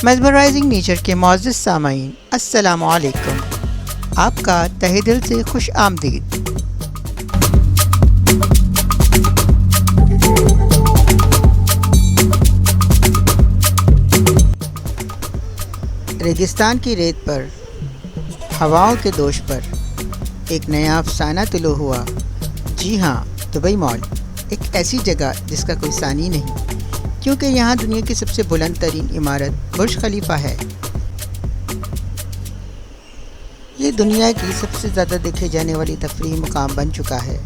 Mesmerising nature के मौजूद सामाईन अस्सलामु अलैकुम। आपका तहे दिल से खुश आमदीद। रेगिस्तान की रेत पर हवाओं के दोष पर एक नया अफसाना तुलो हुआ। जी हाँ, दुबई मॉल एक ऐसी जगह जिसका कोई सानी नहीं, क्योंकि यहाँ दुनिया की सबसे बुलंद तरीन इमारत बुर्ज खलीफा है। ये दुनिया की सबसे ज़्यादा देखे जाने वाली तफरीही मुकाम बन चुका है,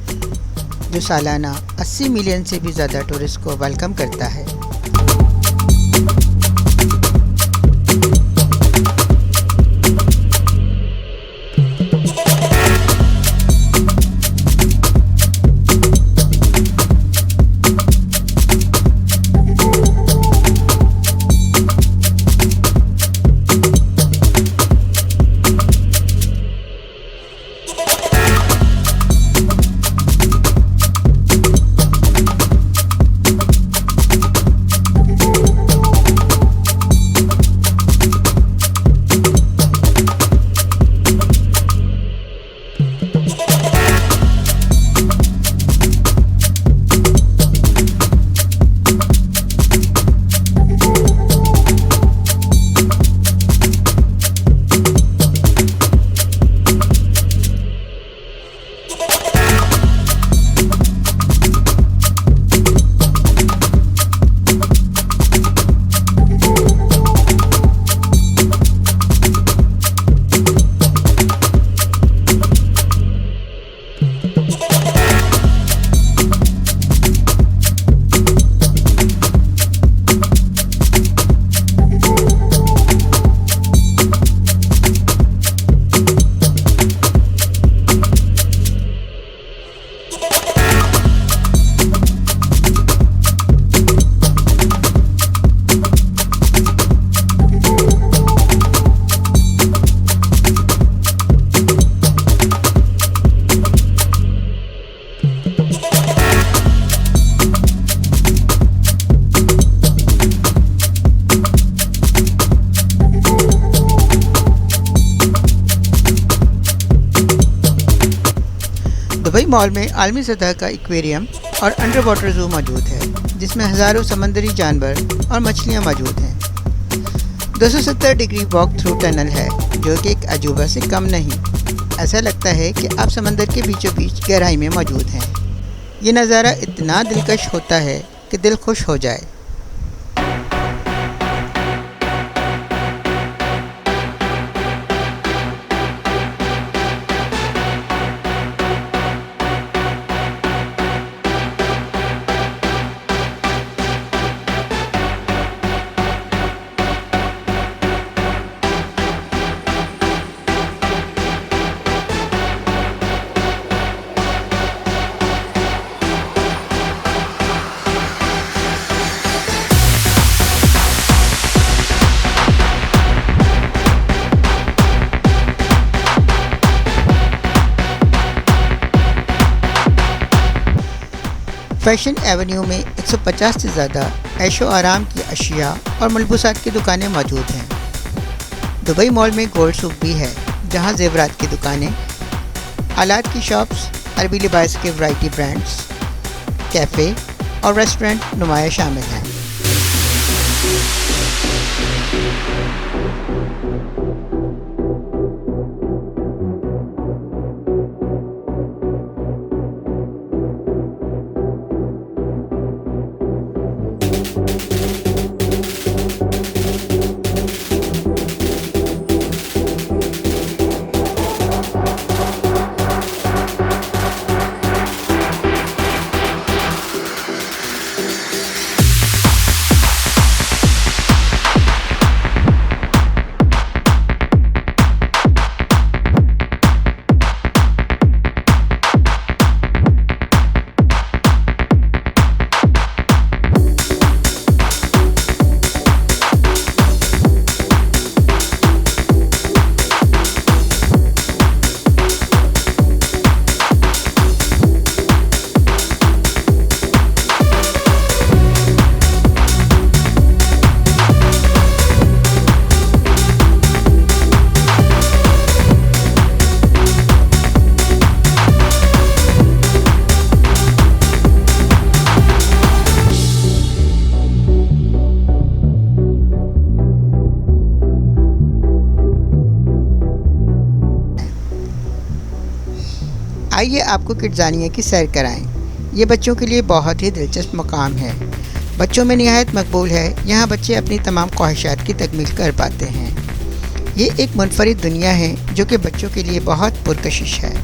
जो सालाना 80 मिलियन से भी ज़्यादा टूरिस्ट को वेलकम करता है। दुबई मॉल में आलमी सतह का एक्वेरियम और अंडर वाटर ज़ू मौजूद है, जिसमें हज़ारों समंदरी जानवर और मछलियाँ मौजूद हैं। 270 डिग्री वॉक थ्रू टनल है, जो कि एक अजूबा से कम नहीं। ऐसा लगता है कि आप समंदर के बीचों बीच गहराई में मौजूद हैं। ये नज़ारा इतना दिलकश होता है कि दिल खुश हो जाए। फैशन एवेन्यू में 150 से ज़्यादा ऐशो आराम की अशिया और मलबूसात की दुकानें मौजूद हैं। दुबई मॉल में गोल्ड सूक भी है, जहां जेवरात की दुकानें, आलात की शॉप्स, अरबी लिबास के वैरायटी ब्रांड्स, कैफ़े और रेस्टोरेंट नुमाया शामिल हैं। आइए आपको किड्ज़ानिया की सैर कराएं। ये बच्चों के लिए बहुत ही दिलचस्प मकाम है। बच्चों में निहायत मकबूल है। यहाँ बच्चे अपनी तमाम ख्वाहिशात की तकमील कर पाते हैं। ये एक मुनफरिद दुनिया है जो कि बच्चों के लिए बहुत पुरकशिश है।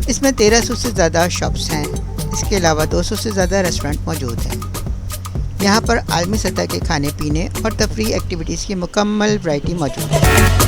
इसमें 1300 से ज़्यादा शॉप्स हैं। इसके अलावा 200 से ज़्यादा रेस्टोरेंट मौजूद हैं। यहाँ पर आलमी सतह के खाने पीने और तफरीही एक्टिविटीज़ की मुकम्मल वैरायटी मौजूद है।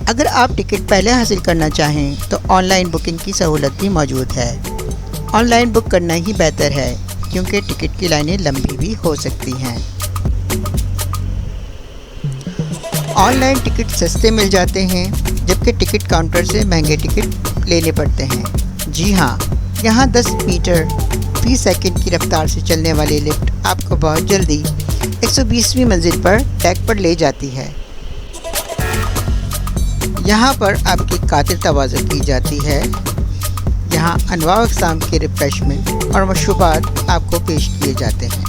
अगर आप टिकट पहले हासिल करना चाहें तो ऑनलाइन बुकिंग की सहूलत भी मौजूद है। ऑनलाइन बुक करना ही बेहतर है क्योंकि टिकट की लाइनें लंबी भी हो सकती हैं। ऑनलाइन टिकट सस्ते मिल जाते हैं जबकि टिकट काउंटर से महंगे टिकट लेने पड़ते हैं। जी हाँ, यहाँ 10 मीटर फी सेकंड की रफ्तार से चलने वाली लिफ्ट आपको बहुत जल्दी 120वीं मंजिल पर डेक पर ले जाती है। यहाँ पर आपकी खातिर तवाज़ुन की जाती है। यहाँ अनवा अक़साम के रिफ्रेशमेंट और मशरूबात आपको पेश किए जाते हैं।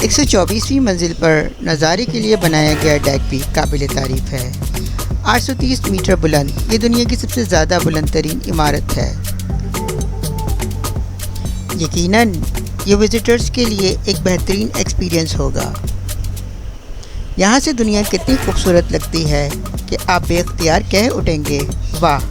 एक सौ 24वीं मंजिल पर नज़ारे के लिए बनाया गया डेक भी काबिल तारीफ़ है। 830 मीटर बुलंद ये दुनिया की सबसे ज़्यादा बुलंद तरीन इमारत है। यकीनन ये विज़िटर्स के लिए एक बेहतरीन एक्सपीरियंस होगा। यहाँ से दुनिया कितनी खूबसूरत लगती है कि आप बेख्तियार कह उठेंगे, वाह।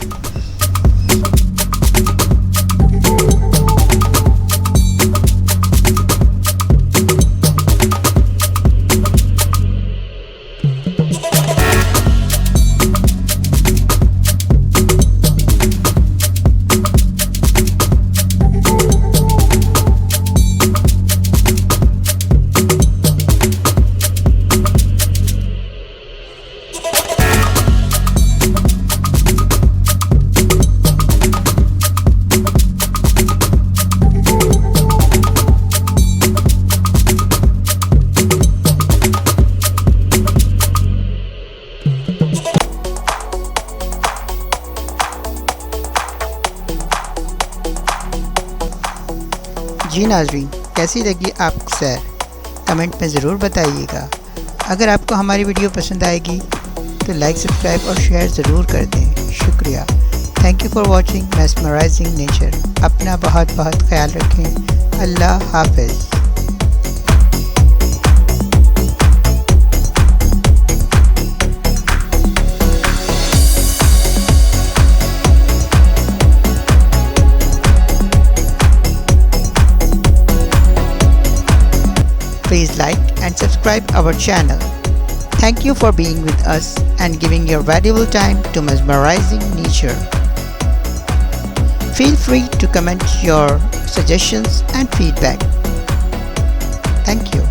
जी नाज़रीन, कैसी लगी आपको सैर? कमेंट में ज़रूर बताइएगा। अगर आपको हमारी वीडियो पसंद आएगी तो लाइक, सब्सक्राइब और शेयर ज़रूर कर दें। शुक्रिया। Thank you for watching mesmerising nature. अपना बहुत बहुत ख्याल रखें। अल्लाह हाफ़िज़। Please like and subscribe our channel. Thank you for being with us and giving your valuable time to mesmerizing nature. Feel free to comment your suggestions and feedback. Thank you.